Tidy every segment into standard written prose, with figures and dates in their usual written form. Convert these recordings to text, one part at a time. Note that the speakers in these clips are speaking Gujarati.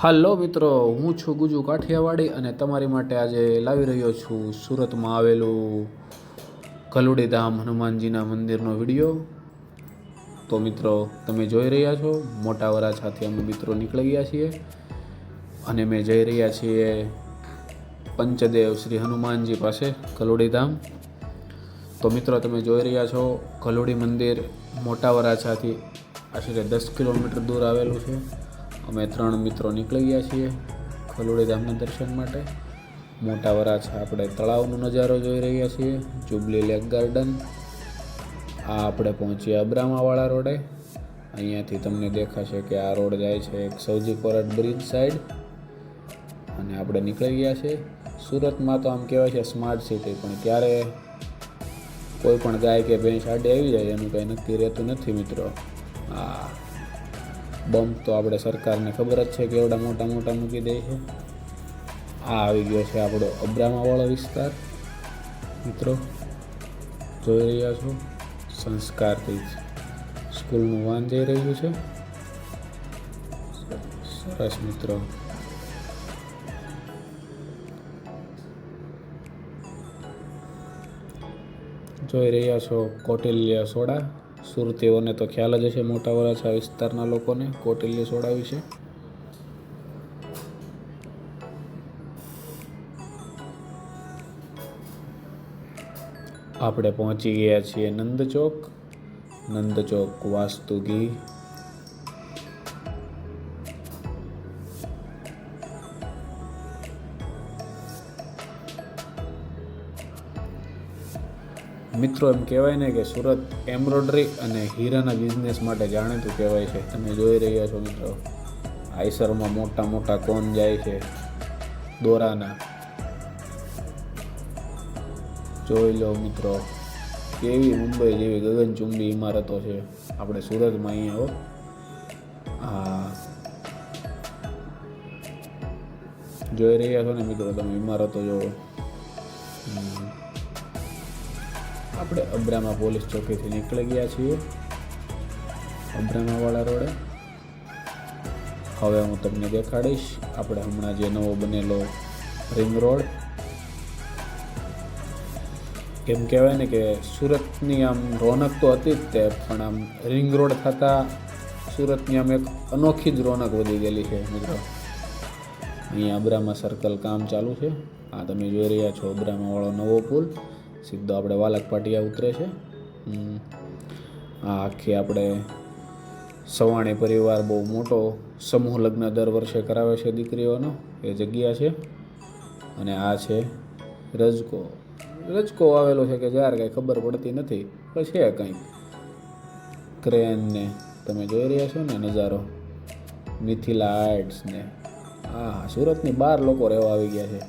હાલો મિત્રો, હું છું ગુજુ કાઠિયાવાડી અને તમારી માટે આજે લાવી રહ્યો છું સુરતમાં આવેલું કલુડી ધામ હનુમાનજીના મંદિરનો વિડીયો. તો મિત્રો તમે જોઈ રહ્યા છો, મોટા વરાછાથી અમે મિત્રો નીકળી ગયા છીએ અને અમે જઈ રહ્યા છીએ પંચદેવ શ્રી હનુમાનજી પાસે કલુડી ધામ. તો મિત્રો તમે જોઈ રહ્યા છો, કલુડી મંદિર મોટા વરાછાથી આશરે 10 કિલોમીટર દૂર આવેલું છે. અમે 3 મિત્રો નીકળી ગયા છીએ કલુડી ધામના દર્શન માટે. મોટા વરાછા આપણે તળાવનો નજારો જોઈ રહ્યા છીએ, જુબલી લેક ગાર્ડન. આ આપણે પહોંચ્યા અબ્રામાવાળા રોડે. અહીંયાથી તમને દેખાશે કે આ રોડ જાય છે એક સૌજી કોરટ બ્રિજ સાઈડ અને આપણે નીકળી ગયા છે. સુરતમાં તો આમ કહેવાય છે સ્માર્ટ સિટી, પણ ક્યારે કોઈ પણ ગાય કે ભેંસ આડે આવી જાય એનું કંઈ નક્કી રહેતું નથી મિત્રો. આ બમ્પ તો આપણે સરકારને ખબર જ છે કે એવડા મોટા મોટા મૂકી દે છે. આ આવી ગયો છે આપણો અબ્રામાવાળો વિસ્તાર. મિત્રો જોઈ રહ્યા છો, સંસ્કારથી સ્કૂલનું વાન જઈ રહ્યું છે. સરસ મિત્રો. જોઈ રહ્યા છો કૌટિલ્ય સોડા. સુરતીઓને તો ખ્યાલ જ હશે, મોટા વરાછા વિસ્તારના લોકોને કૌટિલ્ય સોડા વિશે. આપણે પહોંચી ગયા છીએ નંદ ચોક. નંદ ચોક વાસ્તુ ઘી. મિત્રો એમ કહેવાય ને કે સુરત એમ્બ્રોઇડરી અને હીરાના બિઝનેસ માટે જાણીતું કહેવાય છે. તમે જોઈ રહ્યા છો મિત્રો, આઈસરમાં મોટા મોટા કોન જાય છે દોરાના. જોઈ લો મિત્રો, કેવી મુંબઈ જેવી ગગનચુંબી ઇમારતો છે આપણે સુરતમાં અહીંયા. હા, જોઈ રહ્યા છો ને મિત્રો તમે ઇમારતો જોવો. આપણે અબ્રામા પોલીસ ચોકીથી નીકળી ગયા છીએ અબ્રામાવાળા રોડે. હવે હું તમને દેખાડીશ આપણે હમણાં જે નવો બનેલો રિંગ રોડ. એમ કહેવાય ને કે સુરતની આમ રોનક તો હતી જ તે, પણ આમ રિંગ રોડ થતાં સુરતની આમ એક અનોખી જ રોનક વધી ગયેલી છે મિત્રો. અહીંયા અબ્રામા સર્કલ કામ ચાલુ છે. આ તમે જોઈ રહ્યા છો અબ્રામાવાળો નવો પુલ સીધો આપણે વાલક પાટિયા ઉતરે છે. આ આખી આપણે સવાણી પરિવાર બહુ મોટો સમૂહ લગ્ન દર વર્ષે કરાવે છે દીકરીઓનો, એ જગ્યા છે. અને આ છે રજકો. રજકો આવેલો છે કે જ્યારે કંઈ ખબર પડતી નથી, પણ છે કંઈક. ક્રેન ને તમે જોઈ રહ્યા છો ને નજારો, મિથિલા આર્ટ્સ ને. હા, સુરતની બહાર લોકો રહેવા આવી ગયા છે.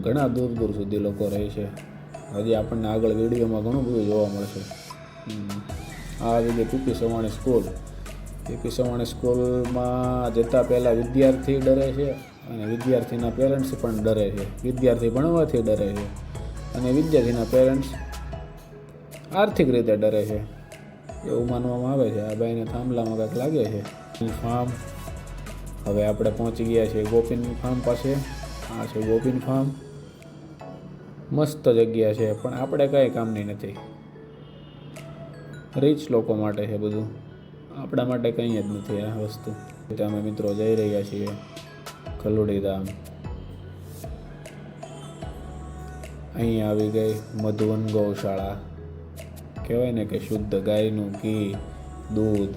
ઘણા દૂર દૂર સુધી લોકો રહે છે. હજી આપણને આગળ વિડીયોમાં ઘણું બધું જોવા મળશે. આ આવી ગઈ PP Savani school. PP Savani સ્કૂલમાં જતાં પહેલાં વિદ્યાર્થી ડરે છે અને વિદ્યાર્થીના પેરેન્ટ્સ પણ ડરે છે. વિદ્યાર્થી ભણવાથી ડરે છે અને વિદ્યાર્થીના પેરેન્ટ્સ આર્થિક રીતે ડરે છે એવું માનવામાં આવે છે. આ ભાઈને થાંભલામાં કંઈક લાગે છે. ફાર્મ. હવે આપણે પહોંચી ગયા છીએ ગોપીન ફાર્મ પાસે. આ છે ગોપીન ફાર્મ. મસ્ત જગ્યા છે, પણ આપણે કંઈ કામની નથી. રીચ લોકો માટે છે બધું, આપણા માટે કંઈ જ નથી આ વસ્તુ. અમે મિત્રો જઈ રહ્યા છીએ કલુડી ધામ. અહીંયા આવી ગઈ મધુવન ગૌશાળા. કહેવાય ને કે શુદ્ધ ગાયનું ઘી, દૂધ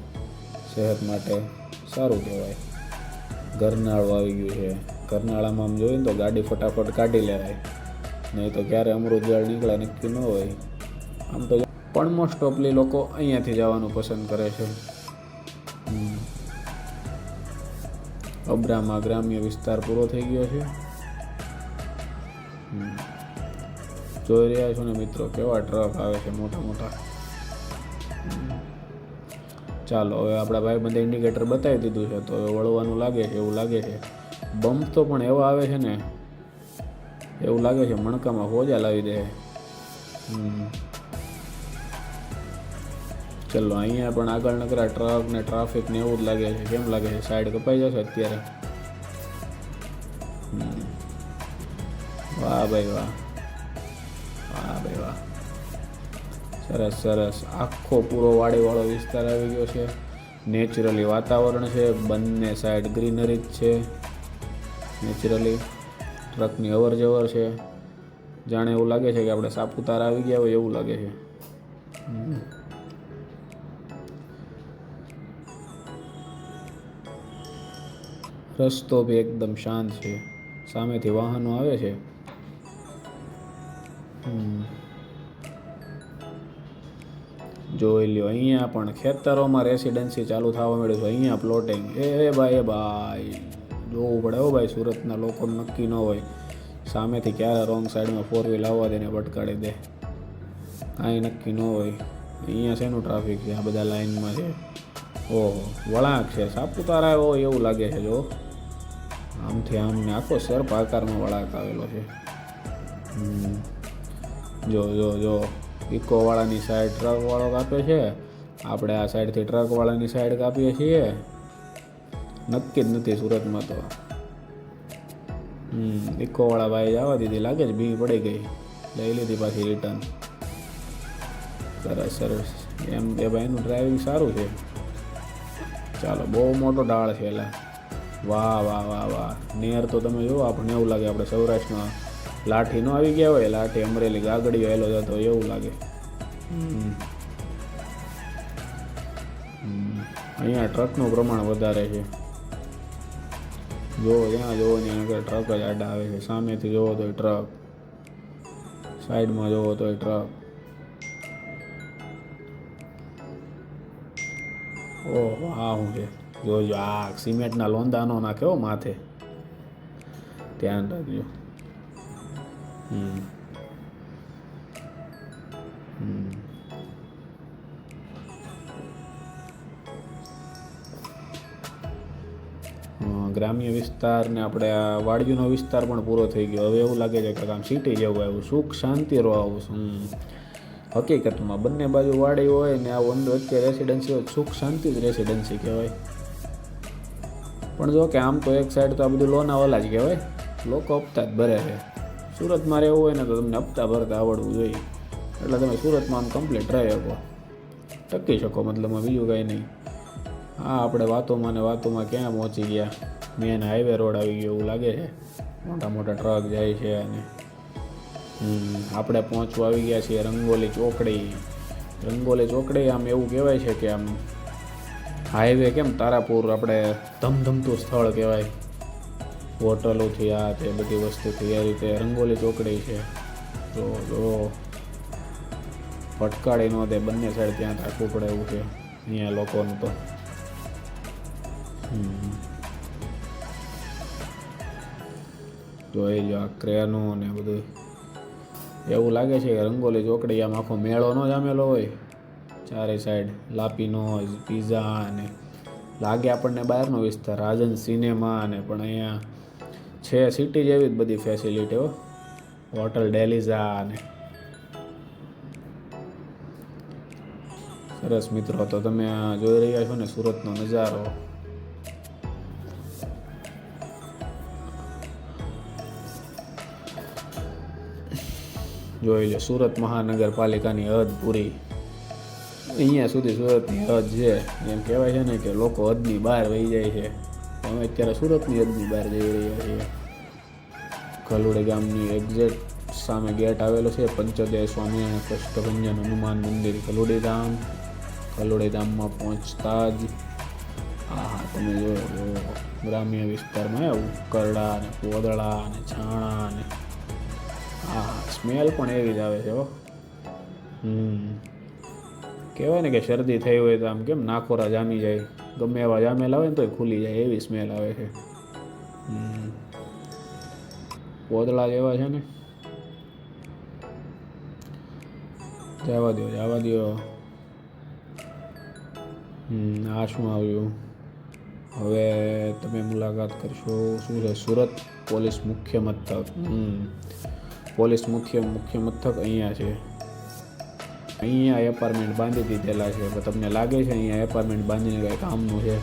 સેહત માટે સારું કહેવાય. ગરનાળું આવી ગયું છે. ગરનાળામાં આમ જોઈએ ને તો ગાડી ફટાફટ કાઢી લેવાય, નહીં તો ક્યારે અમૃત જળ નીકળે નક્કી ન હોય. આમ તો પણ મોસ્ટ ઓફલી લોકો અહીંયાથી જવાનું પસંદ કરે છે. અબ્રામા ગ્રામ્ય વિસ્તાર પૂરો થઈ ગયો છે. જોઈ રહ્યા છો ને મિત્રો, કેવા ટ્રક આવે છે મોટા મોટા. ચાલો હવે આપણા ભાઈબંધે ઇન્ડિકેટર બતાવી દીધું છે, તો હવે વળવાનું લાગે છે એવું લાગે છે. બમ્પ તો પણ એવા આવે છે ને, એવું લાગે છે મણકામાં હોજા લાવી દે. ચલો અહીંયા પણ આગળ નકરા ટ્રક ને ટ્રાફિક ને એવું જ લાગે છે. કેમ લાગે છે? સાઈડ કપાઈ જશે અત્યારે? વાહ ભાઈ વાહ, વાહ ભાઈ વાહ, સરસ સરસ. આખો પૂરો વાડીવાળો વિસ્તાર આવી ગયો છે. નેચરલી વાતાવરણ છે, બંને સાઈડ ગ્રીનરી જ છે. નેચરલી ટ્રકની અવર જવર છે. જાણે એવું લાગે છે કે આપણે સાપુતારા આવી ગયા હોય એવું લાગે છે. રસ્તો બી એકદમ શાંત છે. સામેથી વાહનો આવે છે. જોઈ લ્યો, અહીંયા પણ ખેતરોમાં રેસિડેન્સી ચાલુ થવા મળ્યું છે. અહીંયા પ્લોટિંગ. એ ભાઈ જોવું પડે હો ભાઈ. સુરતના લોકો નક્કી ન હોય, સામેથી ક્યારે રોંગ સાઈડમાં 4 વ્હીલ આવવા દે ને ભટકાડી દે, કાંઈ નક્કી ન હોય. અહીંયા શેનું ટ્રાફિક છે? આ બધા લાઈનમાં છે. ઓહો, વળાંક છે. સાપુતારા હોય એવું લાગે છે. જો આમથી આમને આખો સર્પ આકારનો વળાંક આવેલો છે. જો જો જો, ઇકોવાળાની સાઈડ ટ્રકવાળો કાપે છે, આપણે આ સાઈડથી ટ્રકવાળાની સાઈડ કાપીએ છીએ. નક્કી જ નથી સુરતમાં તો. ઇકોવાળા ભાઈ જવા દીધી, લાગે છે ભી પડી ગઈ, લઈ લીધી પાછી રિટર્ન. સરસ સરસ. એમ એ ભાઈનું ડ્રાઇવિંગ સારું છે. ચાલો, બહુ મોટો ઢાળ છે. એટલે વાહ વાહ વાહ વાહ. નેર તો તમે જુઓ, આપણને એવું લાગે આપણે સૌરાષ્ટ્રમાં લાઠી ન આવી ગયા હોય, લાઠી અમરેલી ગાગડીઓ હેલો જતો હોય એવું લાગે. અહીંયા ટ્રકનું પ્રમાણ વધારે છે. જો જ્યાં જોવો ત્યાં ટ્રક જ આડા આવે છે. સામેથી જોવો તો ટ્રક, સાઈડમાં જોવો તો ટ્રક. ઓહો, આ શું છે? જોજો, આ સિમેન્ટના લોંદા નો નાખ્યો માથે, ધ્યાન રાખજો. ગ્રામ્ય વિસ્તાર ને આપણે આ વાડીનો વિસ્તાર પણ પૂરો થઈ ગયો. હવે એવું લાગે છે કે આમ સિટી જેવું આવ્યું, સુખ શાંતિ રહો આવું. હકીકતમાં બંને બાજુ વાડી હોય ને આ વંદો વચ્ચે રેસિડેન્સી હોય, સુખ શાંતિ જ રેસિડેન્સી કહેવાય. પણ જો કે આમ તો એક સાઈડ તો આ બધું લોનાવાલા જ કહેવાય. લોકો હપ્તા જ ભરે છે. સુરતમાં રહેવું હોય ને તો તમને હપ્તા ભરતા આવડવું જોઈએ, એટલે તમે સુરતમાં આમ કમ્પ્લીટ રહી શકો, ટકી શકો. મતલબમાં બીજું કાંઈ નહીં. હા, આપણે વાતોમાં ને વાતોમાં ક્યાં પહોંચી ગયા. મેન હાઈવે રોડ આવી ગયો એવું લાગે છે. મોટા મોટા ટ્રક જાય છે અને આપણે પહોંચવા આવી ગયા છીએ રંગોલી ચોકડી. રંગોલી ચોકડી આમ એવું કહેવાય છે કે આમ હાઈવે કેમ તારાપુર આપણે ધમધમતું સ્થળ કહેવાય, હોટલોથી આ તે બધી વસ્તુથી, એ રીતે રંગોલી ચોકડી છે. જો જો ભટકાડી ન દે, બંને સાઈડ ત્યાં રાખવું પડે એવું છે અહીંયા લોકોનું તો. જોઈ જો આ ક્રેનો ને બધું. એવું લાગે છે કે રંગોલી ચોકડી આમ આખો મેળો ન જામેલો હોય, ચારે સાઈડ લાપીનોઝ, પીઝા અને લાગે આપણને બહારનો વિસ્તાર, રાજન સિનેમા અને પણ અહીંયા છે સિટી જેવી જ બધી ફેસિલિટીઓ. હોટલ ડેલિઝા અને સરસ. મિત્રો, તો તમે જોઈ રહ્યા છો ને સુરતનો નજારો. જોઈ લો, સુરત મહાનગરપાલિકાની હદ પૂરી. અહીંયા સુધી સુરતની હદ છે. એમ કહેવાય છે ને કે લોકો હદની બહાર વહી જાય છે. અમે અત્યારે સુરતની હદની બહાર જઈ રહ્યા છીએ. ખલુડી ગામની એક્ઝેક્ટ સામે ગેટ આવેલો છે, પંચોદય સ્વામિનારાયણ કષ્ટભંજન હનુમાન મંદિર ખલુડી ધામ. ખલુડી ધામમાં પહોંચતા જ હા તમે જોયો ગ્રામ્ય વિસ્તારમાં ઉકરડા અને પોદળા અને છાણા અને સ્મેલ પણ એવી જ આવે છે. કહેવાય ને કે શરદી થઈ હોય તો આમ કેમ નાખોરા જામી જાય, ગમે એવા જામેલા હોય ને તોય ખુલી જાય, એવી સ્મેલ આવે છે. પોદળા જેવા છે ને, જવા દો જવા દો. આ શું આવ્યું? હવે તમે મુલાકાત કરશો. શું છે? સુરત પોલીસ મુખ્ય મથક. પોલીસ મુખ્ય મથક અહીંયા છે. અહીંયા એપાર્ટમેન્ટ બાંધી દીધેલા છે, પણ તમને લાગે છે અહીંયા એપાર્ટમેન્ટ બાંધીને કંઈ કામનું છે?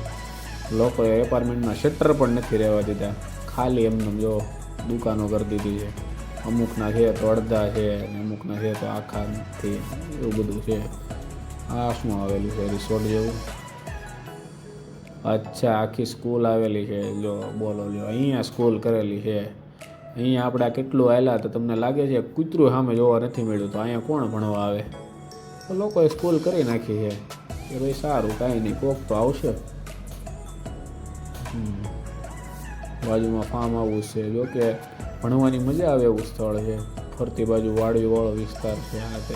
લોકોએ એપાર્ટમેન્ટમાં શટર પણ નથી રહેવા દીધા, ખાલી એમને જો દુકાનો કરી દીધી છે. અમુકના છે તો અડધા છે અને અમુકના છે તો આખાથી, એવું બધું છે. આ શું આવેલું છે? રિસોર્ટ જેવું. અચ્છા, આખી સ્કૂલ આવેલી છે. જો બોલો લ્યો, અહીંયા સ્કૂલ કરેલી છે. અહીંયા આપણે કેટલું આવેલા તો તમને લાગે છે કૂતરું સામે જોવા નથી મળ્યું, તો અહીંયા કોણ ભણવા આવે? તો લોકોએ સ્કૂલ કરી નાખી છે કે ભાઈ સારું, કાંઈ નહીં, કોક તો આવશે. બાજુમાં ફાર્મ હાઉસ છે, જો કે ભણવાની મજા આવે એવું સ્થળ છે. ફરતી બાજુ વાડીવાળો વિસ્તાર છે. આ તે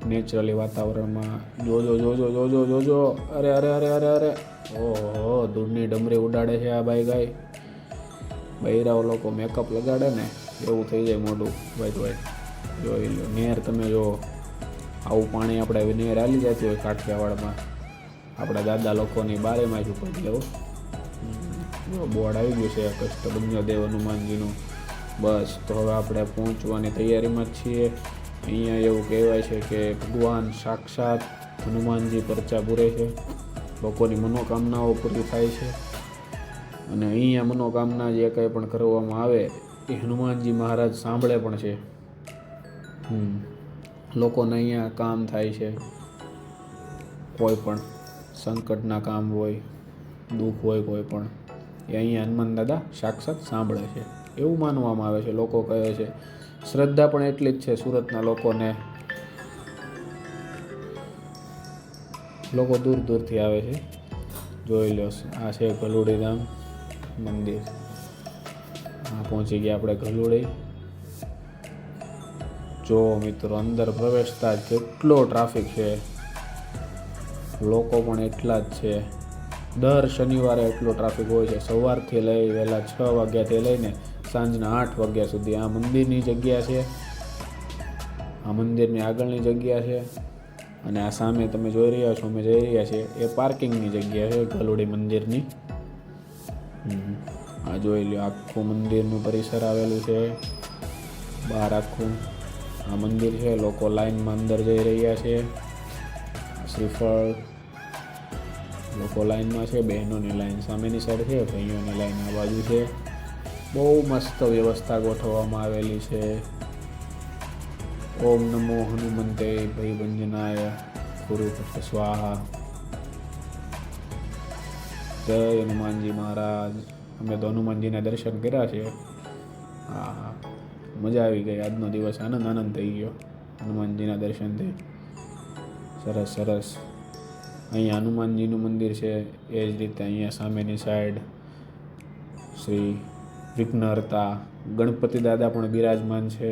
નેચરલી વાતાવરણમાં જોજો જોજો જોજો જોજો. અરે અરે અરે અરે અરે, ઓહો, ધૂળની ડમરી ઉડાડે છે આ બાઈ ગાય. બૈરાઓ લોકો મેકઅપ લગાડે ને એવું થઈ જાય મોઢું વાઈટ વાઈટ. જોઈ લો નેર, તમે જો આવું પાણી આપણે નેર હાલી જતી હોય કાઠિયાવાડમાં, આપણા દાદા લોકોની બારેમાં જ ઉપર લેવું. બોર્ડ આવી ગયું છે કષ્ટભંજનદેવ હનુમાનજીનું. બસ, તો હવે આપણે પહોંચવાની તૈયારીમાં જ છીએ. અહીંયા એવું કહેવાય છે કે ભગવાન સાક્ષાત હનુમાનજી પરચા પૂરે છે, લોકોની મનોકામનાઓ પૂરી થાય છે. અને અહીંયા મનોકામના જે કંઈ પણ કરવામાં આવે એ હનુમાનજી મહારાજ સાંભળે પણ છે. લોકોને અહીંયા કામ થાય છે, કોઈ પણ સંકટના કામ હોય, દુઃખ હોય કોઈ પણ, એ અહીંયા હનુમાન દાદા સાક્ષાત સાંભળે છે એવું માનવામાં આવે છે. લોકો કહે છે, શ્રદ્ધા પણ એટલી જ છે સુરતના લોકોને. લોકો દૂર દૂરથી આવે છે. જોઈ લો, આ છે ગલુડી ધામ મંદિર. હા, પહોંચી ગયા આપણે ગલુડી. જો મિત્રો, અંદર પ્રવેશતા જ કેટલો ટ્રાફિક છે, લોકો પણ એટલા જ છે. દર શનિવારે એટલો ટ્રાફિક હોય છે, સવારથી લઈ વહેલા 6 વાગ્યાથી લઈને સાંજના 8 વાગ્યા સુધી. આ મંદિરની જગ્યા છે, આ મંદિરની આગળની જગ્યા છે, અને આ સામે તમે જોઈ રહ્યા છો, અમે જઈ રહ્યા છીએ, એ પાર્કિંગની જગ્યા છે ગલુડી મંદિરની. આ જોઈ લો, આખું મંદિરનું પરિસર આવેલું છે બહાર આખું. આ મંદિર છે, લોકો લાઈનમાં અંદર જઈ રહ્યા છે. શ્રીફળ, લોકો લાઈનમાં છે, બહેનોની લાઈન સામેની સાઈડ છે, ભાઈઓની લાઈન આ બાજુ છે. બહુ મસ્ત વ્યવસ્થા ગોઠવવામાં આવેલી છે. ઓમ નમો હનુમંતે ભયભંજનાય ગુરુપત સ્વાહા. જય હનુમાનજી મહારાજ. અમે તો હનુમાનજીના દર્શન કર્યા છે. હા, મજા આવી ગઈ. આજનો દિવસ આનંદ થઈ ગયો હનુમાનજીના દર્શનથી. સરસ સરસ. અહીંયા હનુમાનજીનું મંદિર છે, એ જ રીતે અહીંયા સામેની સાઈડ શ્રી વિઘ્નહર્તા ગણપતિ દાદા પણ બિરાજમાન છે.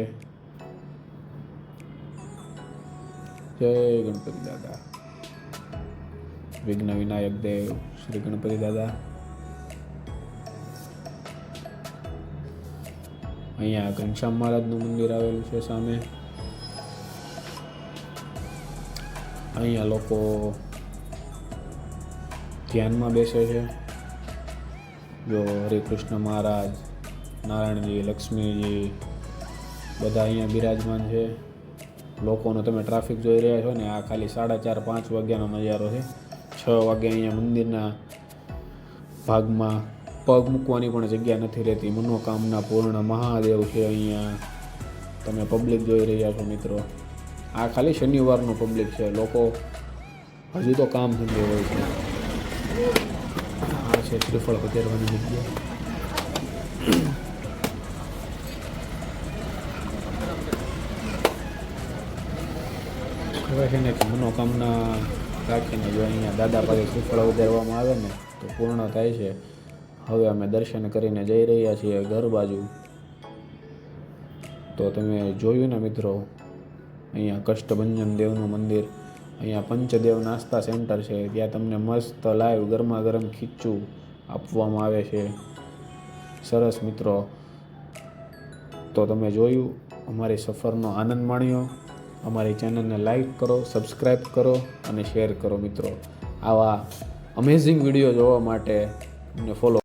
જય ગણપતિ દાદા. વિઘ્ન વિનાયક દેવ શ્રી ગણપતિ દાદા. અહીંયા ઘનશ્યામ મહારાજનું મંદિર આવેલું છે સામે. અહીંયા લોકો ધ્યાનમાં બેસે છે. જો હરિકૃષ્ણ મહારાજ, નારાયણજી, લક્ષ્મીજી બધા અહીંયા બિરાજમાન છે. લોકોનો તમે ટ્રાફિક જોઈ રહ્યા છો ને, આ ખાલી 4:30-5 વાગ્યાનો નજારો છે. 6 વાગે અહીંયા મંદિરના ભાગમાં પગ મૂકવાની પણ જગ્યા નથી રહેતી. મનોકામના પૂર્ણ મહાદેવ છે અહીંયા. તમે પબ્લિક જોઈ રહ્યા છો મિત્રો. આ ખાલી શનિવારનું પબ્લિક છે. લોકો હજુ તો કામ ધંધે હોય છે. આ છે શ્રીફળ પધેરવાની જગ્યા. કહેવાય છે ને કે મનોકામના રાખીને જો અહીંયા દાદા પાસે શ્રીફળ વધારવામાં આવે ને તો પૂર્ણ થાય છે. હવે અમે દર્શન કરીને જઈ રહ્યા છીએ ઘર બાજુ. તો તમે જોયું ને મિત્રો, અહીંયા કષ્ટભંજન દેવનું મંદિર. અહીંયા પંચદેવ નાસ્તા સેન્ટર છે, ત્યાં તમને મસ્ત લાઈવ ગરમા ગરમ ખીચું આપવામાં આવે છે. સરસ મિત્રો. તો તમે જોયું, અમારી સફરનો આનંદ માણ્યો. અમારી ચેનલને લાઈક કરો, સબસ્ક્રાઈબ કરો અને શેર કરો મિત્રો. આવા અમેઝિંગ વિડીયો જોવા માટે અમને ફોલો